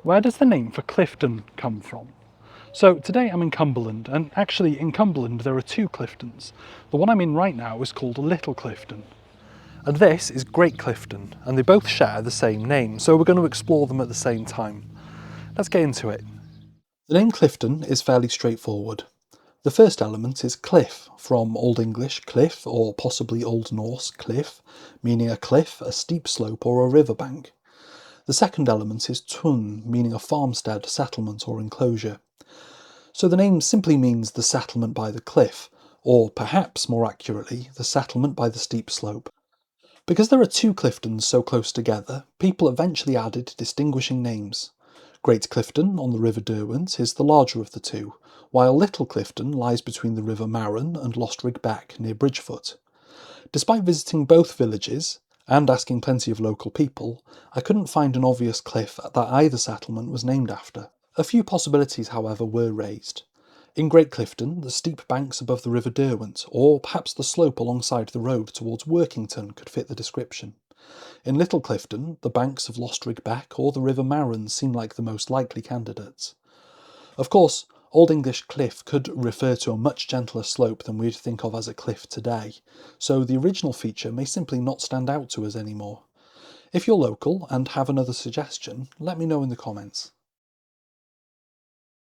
Where does the name for Clifton come from? So today I'm in Cumberland, and actually in Cumberland there are two Cliftons. The one I'm in right now is called Little Clifton. And this is Great Clifton, and they both share the same name, so we're going to explore them at the same time. Let's get into it. The name Clifton is fairly straightforward. The first element is cliff, from Old English cliff, or possibly Old Norse cliff, meaning a cliff, a steep slope, or a riverbank. The second element is tun, meaning a farmstead, settlement, or enclosure. So the name simply means the settlement by the cliff, or perhaps more accurately, the settlement by the steep slope. Because there are two Cliftons so close together, people eventually added distinguishing names. Great Clifton on the River Derwent is the larger of the two, while Little Clifton lies between the River Marron and Lostrig Beck near Bridgefoot. Despite visiting both villages, and asking plenty of local people, I couldn't find an obvious cliff that either settlement was named after. A few possibilities, however, were raised. In Great Clifton, the steep banks above the River Derwent, or perhaps the slope alongside the road towards Workington could fit the description. In Little Clifton, the banks of Lostrig Beck or the River Marron seem like the most likely candidates. Of course, Old English cliff could refer to a much gentler slope than we'd think of as a cliff today, so the original feature may simply not stand out to us anymore. If you're local and have another suggestion, let me know in the comments.